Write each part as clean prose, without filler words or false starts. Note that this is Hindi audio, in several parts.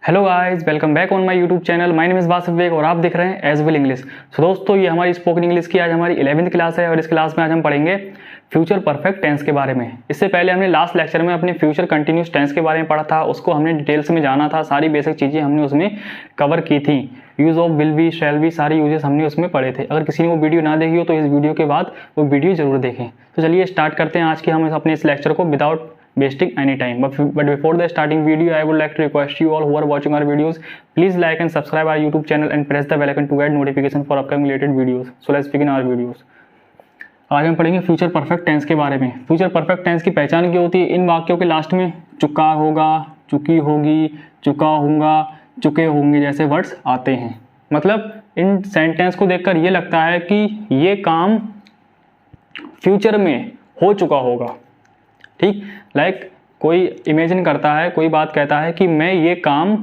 Hello guys, welcome back on my YouTube channel. My name is Wasif Baig और आप देख रहे हैं एज वेल इंग्लिश। सो दोस्तों, ये हमारी स्पोकन इंग्लिश की आज हमारी 11वीं क्लास है और इस क्लास में आज हम पढ़ेंगे फ्यूचर परफेक्ट टेंस के बारे में। इससे पहले हमने लास्ट लेक्चर में अपने फ्यूचर कंटिन्यूस टेंस के बारे में पढ़ा था, उसको हमने डिटेल्स में जाना था, सारी बेसिक चीज़ें हमने उसमें कवर की थी। Use of will be, shall be, सारी यूजेस हमने उसमें पढ़े थे। अगर किसी ने वो वीडियो ना देखी हो तो इस वीडियो के बाद वो वीडियो जरूर देखें। तो चलिए स्टार्ट करते हैं आज के हम अपने इस लेक्चर को without wasting any time. But before the starting video, I would like to request you all who are watching our videos, please like and subscribe our YouTube channel and press the bell icon to get notification for upcoming related videos. So let's begin our videos. आज हम पढ़ेंगे फ्यूचर परफेक्ट टेंस के बारे में। फ्यूचर परफेक्ट टेंस की पहचान क्या होती है? इन वाक्यों के लास्ट में चुका होगा, चुकी होगी, चुका होगा, चुके होंगे जैसे वर्ड्स आते हैं। मतलब इन सेंटेंस को देखकर ये लगता है कि ये काम फ्यूचर में हो चुका होगा। ठीक, लाइक कोई इमेजिन करता है, कोई बात कहता है कि मैं ये काम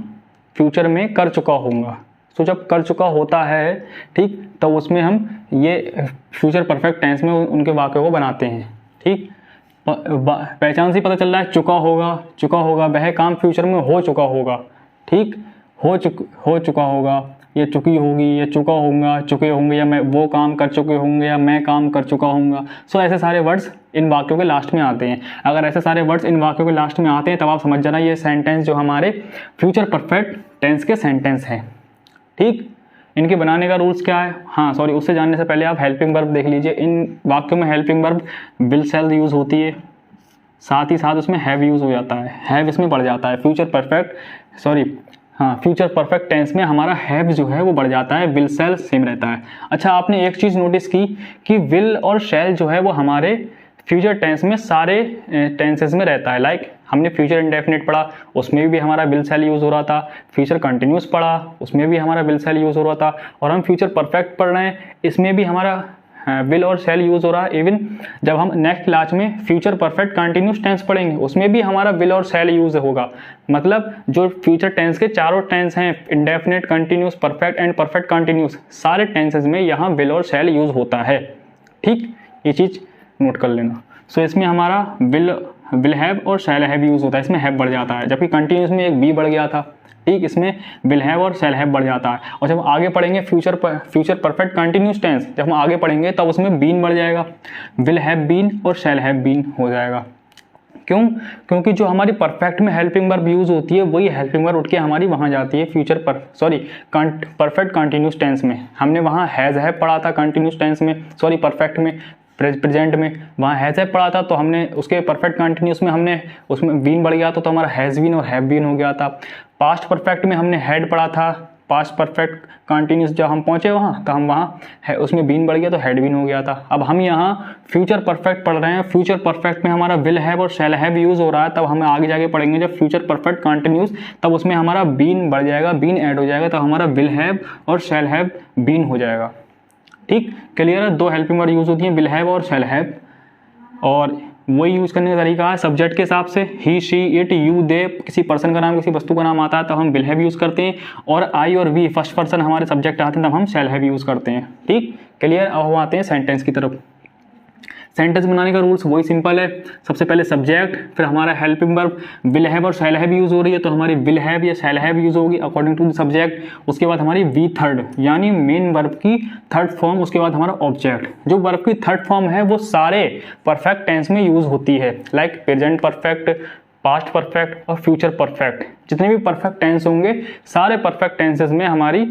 फ्यूचर में कर चुका हूँगा। तो जब कर चुका होता है, ठीक, तो उसमें हम ये फ्यूचर परफेक्ट टेंस में उनके वाक्यों को बनाते हैं। ठीक, पहचान से पता चल रहा है चुका होगा, वह काम फ्यूचर में हो चुका होगा। ठीक, हो चुका होगा, ये चुकी होगी, ये चुका होगा, चुके होंगे, या मैं वो काम कर चुके होंगे, या मैं काम कर चुका हूँगा। सो ऐसे सारे वर्ड्स इन वाक्यों के लास्ट में आते हैं। अगर ऐसे सारे वर्ड्स इन वाक्यों के लास्ट में आते हैं तब आप समझ जाना ये सेंटेंस जो हमारे फ्यूचर परफेक्ट टेंस के सेंटेंस हैं। ठीक, इनके बनाने का रूल्स क्या है? हाँ सॉरी, उससे जानने से पहले आप हेल्पिंग वर्ब देख लीजिए। इन वाक्यों में helping verb will shall use होती है, साथ ही साथ उसमें हैव यूज़ हो जाता है, हैव इसमें बढ़ जाता है। फ्यूचर परफेक्ट टेंस में हमारा हैव जो है वो बढ़ जाता है, विल सेल सेम रहता है। अच्छा, आपने एक चीज़ नोटिस की कि विल और शैल जो है वो हमारे फ्यूचर टेंस में सारे टेंसेस में रहता है। लाइक हमने फ्यूचर इंडेफिनिट पढ़ा, उसमें भी हमारा विल सेल यूज़ हो रहा था। फ्यूचर कंटिन्यूस पढ़ा, उसमें भी हमारा विल सेल यूज़ हो रहा था। और हम फ्यूचर परफेक्ट पढ़ रहे हैं, इसमें भी हमारा विल और शैल यूज़ हो रहा है। इवन जब हम नेक्स्ट क्लास में फ्यूचर परफेक्ट कंटिन्यूस टेंस पढ़ेंगे उसमें भी हमारा विल और शैल यूज़ होगा। मतलब जो फ्यूचर टेंस के चारों टेंस हैं, indefinite, continuous, perfect and perfect continuous, सारे टेंसेस में यहाँ विल और शैल यूज़ होता है। ठीक, ये चीज़ नोट कर लेना। सो इसमें हमारा विल हैव और शैल हैव यूज़ होता है, इसमें हैव बढ़ जाता है, जबकि कंटिन्यूस में एक बी बढ़ गया था। ठीक, इसमें विल हैव और शैल हैव बढ़ जाता है। और जब आगे पढ़ेंगे फ्यूचर परफेक्ट कंटिन्यूस टेंस, जब हम आगे पढ़ेंगे तब उसमें बीन बढ़ जाएगा, विल हैव बीन और शैल हैव बीन हो जाएगा। क्यों? क्योंकि जो हमारी परफेक्ट में हेल्पिंग वर्ब यूज़ होती है वही हेल्पिंग वर्ब उठ के हमारी वहाँ जाती है परफेक्ट कंटिन्यूस टेंस में। हमने वहाँ हैज़ हैव पढ़ा था कंटिन्यूस टेंस में, परफेक्ट में, प्रेजेंट में वहाँ हैज़ हैव पढ़ा था, तो हमने उसके परफेक्ट कंटिन्यूस में हमने उसमें बीन बढ़ गया तो हमारा हैज़ बीन और हैव बीन हो गया था। पास्ट परफेक्ट में हमने हैड पढ़ा था, पास्ट परफेक्ट कंटिन्यूस जब हम पहुँचे वहाँ तो हम वहाँ उसमें बीन बढ़ गया तो हैड बीन हो गया था। अब हम यहाँ फ्यूचर परफेक्ट पढ़ रहे हैं, फ्यूचर परफेक्ट में हमारा विल हैव और शैल हैव यूज़ हो रहा है। तब हमें आगे जाके पढ़ेंगे जब फ्यूचर परफेक्ट कंटिन्यूस, तब उसमें हमारा बीन बढ़ जाएगा, बीन ऐड हो जाएगा, तब हमारा विल हैव और शैल हैव बीन हो जाएगा। ठीक, क्लियर है? दो हेल्पिंग वर्ड यूज़ होती हैं, विल हैव और शैल हैव, और वही यूज़ करने का तरीका है सब्जेक्ट के हिसाब से। ही, शी, इट, यू, दे, किसी पर्सन का नाम, किसी वस्तु का नाम आता है तब हम विल हैव यूज़ करते हैं, और आई और वी फर्स्ट पर्सन हमारे सब्जेक्ट आते हैं तब हम शैल हैव यूज़ करते हैं। ठीक, क्लियर? अब हम आते हैं सेंटेंस की तरफ। सेंटेंस बनाने का रूल्स वही सिंपल है। सबसे पहले सब्जेक्ट, फिर हमारा हेल्पिंग वर्ब विल हैव और शैल हैव यूज़ हो रही है तो हमारी विल हैव या शैल हैव यूज़ होगी अकॉर्डिंग टू द सब्जेक्ट। उसके बाद हमारी वी थर्ड यानी मेन वर्ब की थर्ड फॉर्म, उसके बाद हमारा ऑब्जेक्ट। जो वर्ब की थर्ड फॉर्म है वो सारे परफेक्ट टेंस में यूज़ होती है, like present perfect, past perfect और फ्यूचर परफेक्ट। जितने भी परफेक्ट टेंस होंगे सारे परफेक्ट टेंसेस में हमारी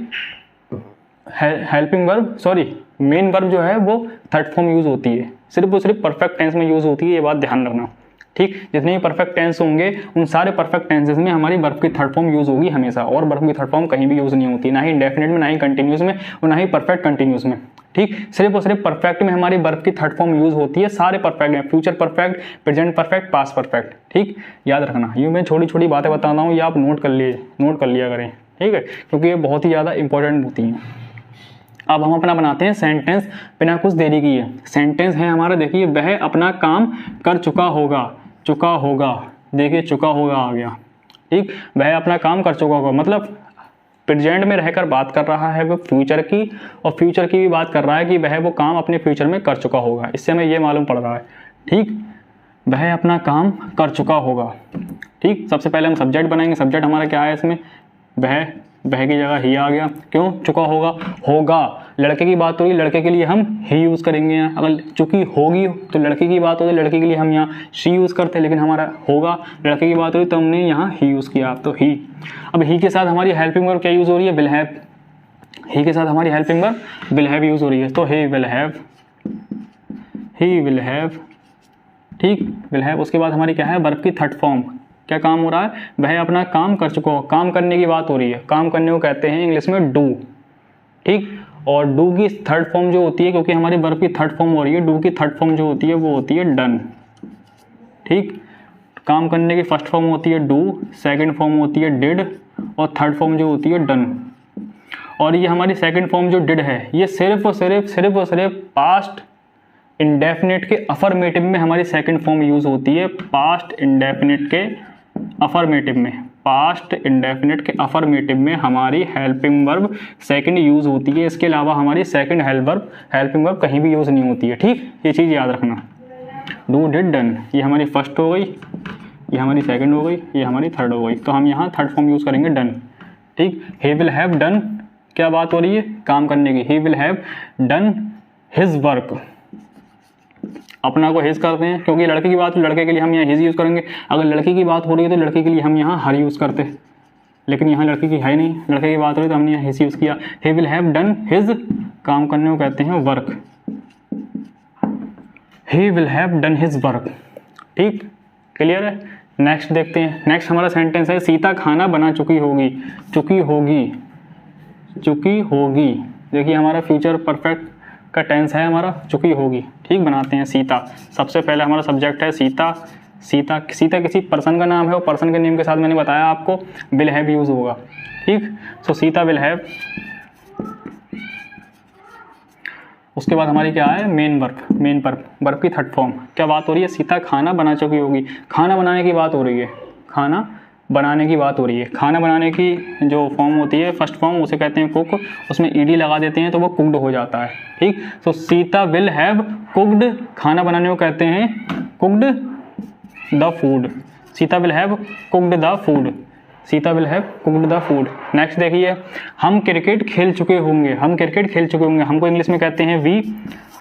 हेल्पिंग वर्ब मेन वर्ब जो है वो थर्ड फॉर्म यूज़ होती है, सिर्फ और सिर्फ परफेक्ट टेंस में यूज़ होती है, ये बात ध्यान रखना। ठीक, जितने भी परफेक्ट टेंस होंगे उन सारे परफेक्ट टेंसेस में हमारी वर्ब की थर्ड फॉर्म यूज़ होगी हमेशा, और वर्ब की थर्ड फॉर्म कहीं भी यूज़ नहीं होती, ना ही इंडेफिनिट में, ना ही कंटिन्यूस में, और ना ही परफेक्ट कंटिन्यूस में। ठीक, सिर्फ और सिर्फ परफेक्ट में हमारी वर्ब की थर्ड फॉर्म यूज़ होती है। सारे परफेक्ट हैं, future perfect, present perfect, past perfect. ठीक, याद रखना। यूँ मैं छोटी छोटी बातें बता रहा हूँ, ये आप नोट कर लिया करें। ठीक है, क्योंकि ये बहुत ही ज़्यादा इंपॉर्टेंट होती हैं। अब हम अपना बनाते हैं सेंटेंस बिना कुछ देरी किए। सेंटेंस है हमारा, देखिए, वह अपना काम कर चुका होगा, देखिए चुका होगा आ गया। ठीक, वह अपना काम कर चुका होगा मतलब प्रेजेंट में रहकर बात कर रहा है वो फ्यूचर की, और फ्यूचर की भी बात कर रहा है कि वह वो काम अपने फ्यूचर में कर चुका होगा। इससे हमें ये मालूम पड़ रहा है। ठीक, वह अपना काम कर चुका होगा। ठीक, सबसे पहले हम सब्जेक्ट बनाएंगे। सब्जेक्ट हमारा क्या है इसमें? वह की जगह ही आ गया। क्यों? चुका होगा, होगा लड़के की बात हो रही है, लड़के के लिए हम ही यूज़ करेंगे यहाँ। अगर चूंकि होगी तो लड़के की बात हो रही है, लड़के के लिए हम यहाँ शी यूज़ करते हैं, लेकिन हमारा होगा लड़के की बात हो रही तो हमने यहाँ ही यूज़ किया, तो ही। अब ही के साथ हमारी हेल्पिंग वर्ब क्या यूज़ हो रही है? Will have. ही के साथ हमारी helping verb will have use हो रही है, तो he will have, he will have, ठीक, विल हैव। उसके बाद हमारी क्या है? वर्ब की थर्ड फॉर्म। क्या काम हो रहा है? वह अपना काम कर चुका हो, काम करने की बात हो रही है। काम करने को कहते हैं इंग्लिश में डू, ठीक। और डू की थर्ड फॉर्म जो होती है, क्योंकि हमारी वर्ब की थर्ड फॉर्म हो रही है, डू की थर्ड फॉर्म जो होती है वो होती है डन, ठीक। काम करने की फर्स्ट फॉर्म होती है डू, सेकंड फॉर्म होती है डिड, और थर्ड फॉर्म जो होती है डन। और ये हमारी सेकंड फॉर्म जो डिड है, ये सिर्फ और सिर्फ पास्ट इंडेफिनिट के अफर्मेटिव में हमारी सेकंड फॉर्म यूज़ होती है। पास्ट इंडेफिनिट के अफर्मेटिव में, पास्ट इंडेफिनिट के अफर्मेटिव में हमारी हेल्पिंग वर्ब सेकंड यूज़ होती है। इसके अलावा हमारी सेकंड हेल्पिंग वर्ब कहीं भी यूज़ नहीं होती है, ठीक। ये चीज़ याद रखना। डू डिड डन, ये हमारी फर्स्ट हो गई, ये हमारी सेकंड हो गई, ये हमारी थर्ड हो गई, तो हम यहाँ थर्ड फॉर्म यूज़ करेंगे डन, ठीक। ही विल हैव डन, क्या बात हो रही है? काम करने की। He will have done his work, अपना को हिज करते हैं, क्योंकि लड़के की बात, लड़के के लिए हम यहाँ हिज यूज़ करेंगे। अगर लड़की की बात हो रही है तो लड़के के लिए हम यहाँ हर यूज़ करते, लेकिन यहाँ लड़की की है नहीं, लड़के की बात हो रही तो हमने यहाँ हिज यूज़ किया। He will have done his, काम करने को कहते हैं work, he will have done his work, ठीक, क्लियर है। नेक्स्ट देखते हैं। नेक्स्ट हमारा सेंटेंस है सीता खाना बना चुकी होगी। चुकी होगी, चुकी होगी, देखिए हमारा फ्यूचर परफेक्ट का टेंस है हमारा, चुकी होगी, ठीक। बनाते हैं सीता, सबसे पहले हमारा सब्जेक्ट है सीता। सीता किसी पर्सन का नाम है, वो पर्सन के नेम के साथ मैंने बताया आपको विल हैव यूज़ होगा, ठीक। सो सीता विल हैव। उसके बाद हमारी क्या है? मेन वर्ब की थर्ड फॉर्म। क्या बात हो रही है? सीता खाना बना चुकी होगी, खाना बनाने की बात हो रही है, खाना बनाने की बात हो रही है। खाना बनाने की जो फॉर्म होती है फर्स्ट फॉर्म, उसे कहते हैं कुक, उसमें ईडी लगा देते हैं तो वो कुकड हो जाता है, ठीक। सो सीता विल हैव कुकड, खाना बनाने को कहते हैं cooked the food. Sita will have cooked the food, Sita will have cooked the food. Next देखिए, हम क्रिकेट खेल चुके होंगे। हम क्रिकेट खेल चुके होंगे, हमको इंग्लिश में कहते हैं वी,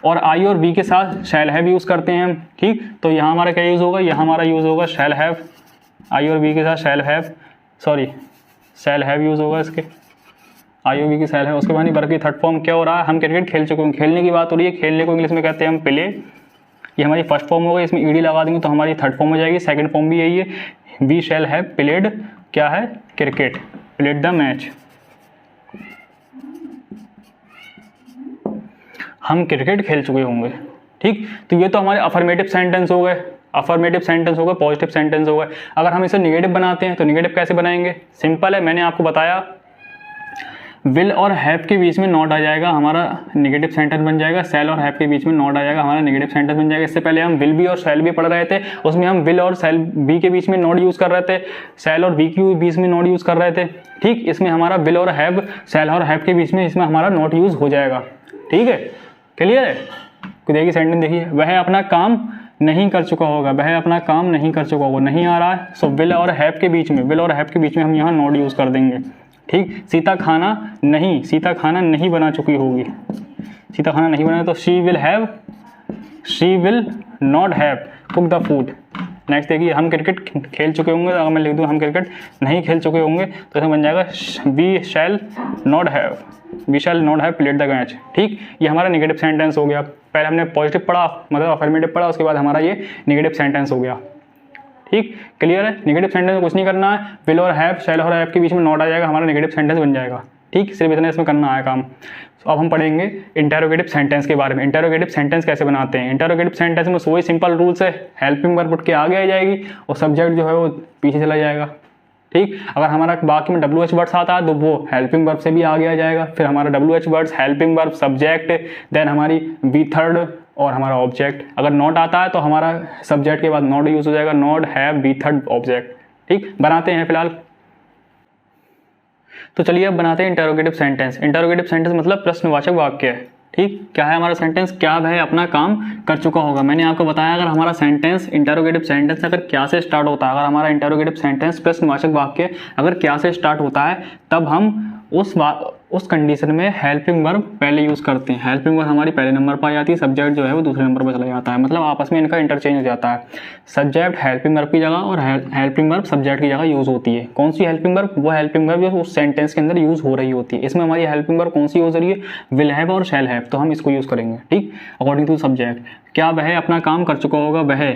और आई और वी के साथ शैल हैव यूज़ करते हैं हम, ठीक। तो यहाँ हमारा क्या यूज़ होगा? यहाँ हमारा यूज़ होगा शैल हैव, आई और बी के साथ शैल हैव यूज़ होगा इसके, आई और बी की शैल है। उसके बाद वर्ब की थर्ड फॉर्म क्या हो रहा है? हम क्रिकेट खेल चुके हैं, खेलने की बात हो रही है, खेलने को इंग्लिश में कहते हैं हम प्ले। ये हमारी फर्स्ट फॉर्म हो गई, इसमें ईडी लगा देंगे तो हमारी थर्ड फॉर्म हो जाएगी। सेकंड फॉर्म भी यही है, वी शैल हैव प्लेड क्या है? Cricket, played the match. हम क्रिकेट खेल चुके होंगे, ठीक। तो ये तो हमारे अफर्मेटिव सेंटेंस हो गए, अफर्मेटिव सेंटेंस हो गए, पॉजिटिव सेंटेंस हो गए। अगर हम इसे निगेटिव बनाते हैं तो निगेटिव कैसे बनाएंगे? सिंपल है, मैंने आपको बताया विल और हैव के बीच में नॉट आ जाएगा, हमारा निगेटिव सेंटेंस बन जाएगा। शैल और हैव के बीच में नॉट आ जाएगा, हमारा निगेटिव सेंटेंस बन जाएगा। इससे पहले हम विल बी और शैल बी पढ़ रहे थे, उसमें हम विल और शैल बी के बीच में नॉट यूज़ कर रहे थे, शैल और बी के बीच में नॉट यूज़ कर रहे थे, ठीक। इसमें हमारा विल और हैव, शैल और हैव के बीच में इसमें हमारा नॉट यूज़ हो जाएगा, ठीक है, क्लियर है। देखिए सेंटेंस देखिए, वह अपना काम नहीं कर चुका होगा, वह अपना काम नहीं कर चुका होगा, नहीं आ रहा है। सो विल और हैव के बीच में, विल और हैव के बीच में हम यहाँ नॉट यूज़ कर देंगे, ठीक। सीता खाना नहीं बना चुकी होगी, सीता खाना नहीं बनाया तो she will not have cook the food. Next देखिए, हम क्रिकेट खेल चुके होंगे, अगर मैं लिख दूँ हम क्रिकेट नहीं खेल चुके होंगे तो इसमें बन जाएगा we shall not have played the match, ठीक। ये हमारा नेगेटिव सेंटेंस हो गया। पहले हमने पॉजिटिव पढ़ा, मतलब अफर्मेटिव पढ़ा, उसके बाद हमारा ये नेगेटिव सेंटेंस हो गया, ठीक, क्लियर है। नेगेटिव सेंटेंस में कुछ नहीं करना है, विल और हैव, शैल और हैव के बीच में नॉट आ जाएगा, हमारा नेगेटिव सेंटेंस बन जाएगा, ठीक। सिर्फ इतना इसमें करना है काम। तो अब हम पढ़ेंगे इंटरोगेटिव सेंटेंस के बारे में। इंटरोगेटिव सेंटेंस कैसे बनाते हैं? इंटरोगेटिव सेंटेंस में वही सिंपल रूल्स है, हेल्पिंग वर्ब उठ के आगे आ जाएगी और सब्जेक्ट जो है वो पीछे चला जाएगा, ठीक। अगर हमारा बाकी में WH वर्ड्स आता है तो वो हेल्पिंग वर्ब से भी आगे आ जाएगा, फिर हमारा WH words, helping verb, subject, then हमारी बी थर्ड और हमारा ऑब्जेक्ट। अगर नॉट आता है तो हमारा सब्जेक्ट के बाद नॉट यूज हो जाएगा, not have be third object, ठीक। बनाते हैं फिलहाल, तो चलिए अब बनाते हैं इंटरोगेटिव सेंटेंस। इंटरोगेटिव सेंटेंस मतलब प्रश्नवाचक वाक्य है, ठीक, क्या है हमारा सेंटेंस, क्या वह अपना काम कर चुका होगा। मैंने आपको बताया अगर हमारा सेंटेंस इंटरोगेटिव सेंटेंस अगर क्या से स्टार्ट होता है, अगर हमारा इंटरोगेटिव सेंटेंस प्रश्नवाचक वाक्य अगर क्या से स्टार्ट होता है, तब हम उस कंडीशन में हेल्पिंग वर्ब पहले यूज़ करते हैं। हेल्पिंग वर्ब हमारी पहले नंबर पर आ जाती है, सब्जेक्ट जो है वो दूसरे नंबर पर चला जाता है, मतलब आपस में इनका इंटरचेंज हो जाता है। सब्जेक्ट हेल्पिंग वर्ब की जगह और हेल्पिंग वर्ब सब्जेक्ट की जगह यूज़ होती है। कौन सी हेल्पिंग वर्ब, वो हेल्पिंग वर्ब जो उस सेंटेंस के अंदर यूज़ हो रही होती है। इसमें हमारी हेल्पिंग वर्ब कौन सी यूज़ हो रही है, विल हैव और शैल हैव, तो हम इसको यूज़ करेंगे। ठीक, अकॉर्डिंग टू सब्जेक्ट, क्या वह अपना काम कर चुका होगा, वह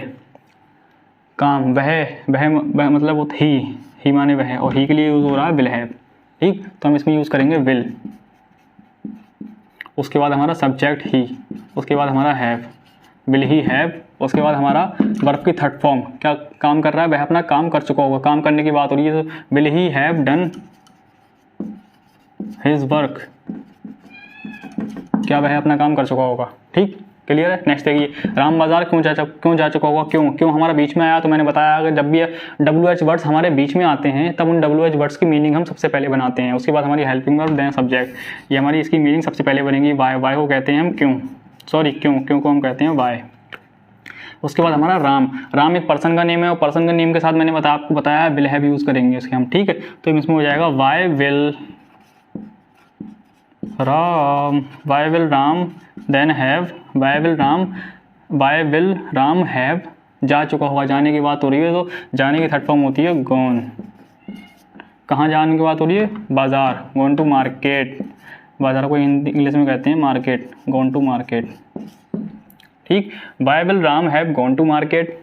काम, वह मतलब वो ही माने वह, और ही के लिए यूज़ हो रहा है विल हैव। ठीक, तो हम इसमें यूज़ करेंगे विल, उसके बाद हमारा सब्जेक्ट ही, उसके बाद हमारा हैव, विल ही हैव, उसके बाद हमारा वर्ब की थर्ड फॉर्म, क्या काम कर रहा है, वह अपना काम कर चुका होगा, काम करने की बात हो रही है, तो will he have done his work, क्या वह अपना काम कर चुका होगा। ठीक, क्लियर है। नेक्स्ट देखिए, राम बाजार क्यों जा चुका होगा, क्यों हमारा बीच में आया, तो मैंने बताया अगर जब भी WH वर्ड्स हमारे बीच में आते हैं तब उन WH वर्ड्स की मीनिंग हम सबसे पहले बनाते हैं, उसके बाद हमारी हेल्पिंग वर्ब देन सब्जेक्ट, ये हमारी इसकी मीनिंग सबसे पहले बनेगी। वाई को कहते हैं हम क्यों को हम कहते हैं वाई। उसके बाद हमारा राम एक पर्सन का नेम है, और पर्सन का नेम के साथ मैंने आपको बताया है विल हैव यूज़ करेंगे उसके हम। ठीक है, तो इसमें हो जाएगा why will Ram then have, why will Ram have जा चुका होगा, जाने की बात हो रही है, तो जाने की थर्ड फॉर्म होती है गॉन। कहाँ जाने की बात हो रही है, बाजार, गोन टू मार्केट, बाजार को इंग्लिश में कहते हैं मार्केट, गोन टू मार्केट। ठीक, why will Ram have gone to market.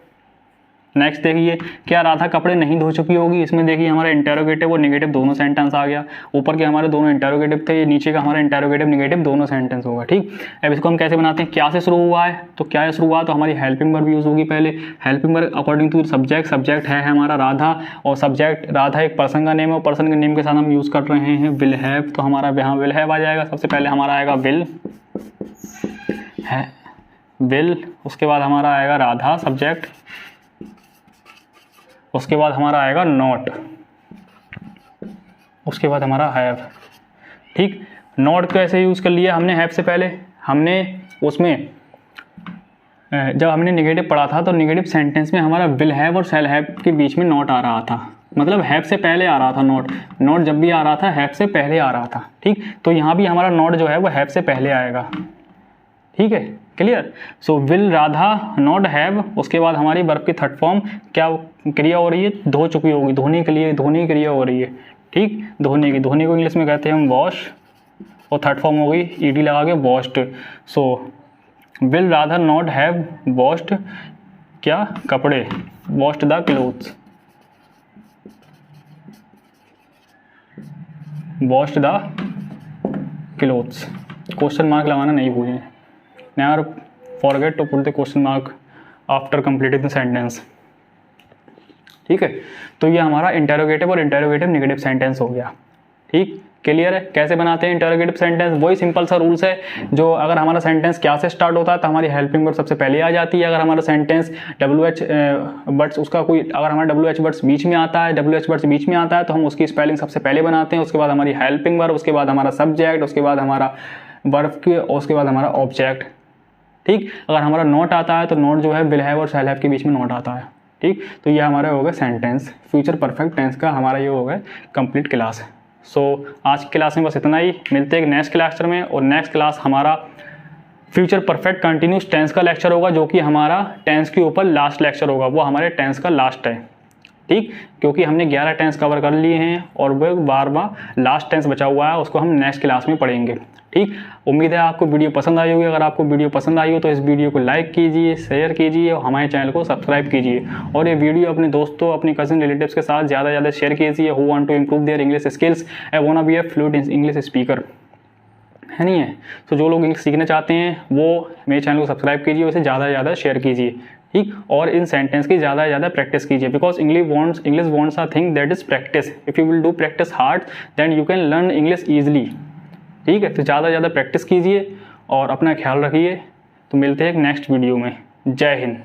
Next देखिए, क्या राधा कपड़े नहीं धो चुकी होगी, इसमें देखिए हमारा इंटेरोगेटिव और नेगेटिव दोनों सेंटेंस आ गया। ऊपर के हमारे दोनों इंटेरोगेटिव थे, नीचे का हमारा इंटेरोगेटिव नेगेटिव दोनों सेंटेंस होगा। ठीक, अब इसको हम कैसे बनाते हैं, क्या से शुरू हुआ है, तो क्या से शुरू हुआ, तो हमारी हेल्पिंग वर्ब यूज़ होगी पहले। Helping verb according to subject है हमारा राधा, और सब्जेक्ट राधा एक पर्सन का नेम है, और पर्सन के नेम के साथ हम यूज़ कर रहे हैं विल हैव, तो हमारा यहाँ विल हैव आ जाएगा। सबसे पहले हमारा आएगा विल, उसके बाद हमारा आएगा राधा सब्जेक्ट, उसके बाद हमारा आएगा नॉट, उसके बाद हमारा हैव। ठीक, नॉट को ऐसे यूज़ कर लिया हमने हैव से पहले। हमने उसमें जब हमने नेगेटिव पढ़ा था तो नेगेटिव सेंटेंस में हमारा विल हैव और शैल हैव के बीच में नॉट आ रहा था, मतलब हैव से पहले आ रहा था नॉट जब भी आ रहा था हैव से पहले आ रहा था। ठीक, तो यहाँ भी हमारा नॉट जो है वो हैव से पहले आएगा। ठीक है, clear. So will Radha not have, उसके बाद हमारी वर्ब की थर्ड फॉर्म क्या क्रिया हो रही है, धो चुकी होगी, धोने की क्रिया हो रही है। ठीक, धोने को इंग्लिश में कहते हैं हम वॉश, और थर्ड फॉर्म हो गई ईडी लगा के washed. So will Radha not have washed क्या कपड़े, washed the clothes, washed the clothes. Question mark लगाना नहीं भूलें, never forget to put the question mark after completing the sentence। ठीक है, तो ये हमारा इंटेरोगेटिव और इंटेरोगेटिव नेगेटिव सेंटेंस हो गया। ठीक, क्लियर है। कैसे बनाते हैं इंटेरोगेटिव सेंटेंस, वही सिंपल सा रूल्स है, जो अगर हमारा सेंटेंस क्या से स्टार्ट होता है तो हमारी हेल्पिंग वर्ब सबसे पहले आ जाती है। अगर हमारा सेंटेंस WH वर्ड्स उसका कोई अगर हमारा WH वर्ड्स बीच में आता है तो हम उसकी स्पेलिंग सबसे पहले बनाते हैं, उसके बाद हमारी हेल्पिंग वर्ब, उसके बाद हमारा सब्जेक्ट, उसके बाद हमारा वर्ब की, उसके बाद हमारा ऑब्जेक्ट। ठीक, अगर हमारा नॉट आता है तो नॉट जो है विल हैव और शैल हैव के बीच में नॉट आता है। ठीक, तो ये हमारा हो गया सेंटेंस फ्यूचर परफेक्ट टेंस का, हमारा ये हो गया कंप्लीट क्लास। सो आज की क्लास में बस इतना ही, मिलते हैं नेक्स्ट लेक्चर में, और नेक्स्ट क्लास हमारा फ्यूचर परफेक्ट कंटिन्यूस टेंस का लेक्चर होगा, जो कि हमारा टेंस के ऊपर लास्ट लेक्चर होगा, वो हमारे टेंस का लास्ट है। ठीक, क्योंकि हमने 11 टेंस कवर कर लिए हैं और वो 12वां लास्ट टेंस बचा हुआ है, उसको हम नेक्स्ट क्लास में पढ़ेंगे। ठीक, उम्मीद है आपको वीडियो पसंद आई होगी। अगर आपको वीडियो पसंद आई हो तो इस वीडियो को लाइक कीजिए, शेयर कीजिए और हमारे चैनल को सब्सक्राइब कीजिए, और ये वीडियो अपने दोस्तों, अपने कजिन रिलेटिव्स के साथ ज़्यादा से ज़्यादा शेयर कीजिए। Who want to improve their English skills, I want to be a fluent English speaker, है नहीं है। तो जो लोग इंग्लिश सीखना चाहते हैं वो मेरे चैनल को सब्सक्राइब कीजिए, उसे ज़्यादा से ज़्यादा शेयर कीजिए। ठीक, और इन सेंटेंस की ज़्यादा से ज़्यादा प्रैक्टिस कीजिए, because English wants a thing that is practice. If you will do practice hard then you can learn English easily. ठीक है, तो ज़्यादा से ज़्यादा प्रैक्टिस कीजिए और अपना ख्याल रखिए। तो मिलते हैं एक नेक्स्ट वीडियो में। जय हिंद।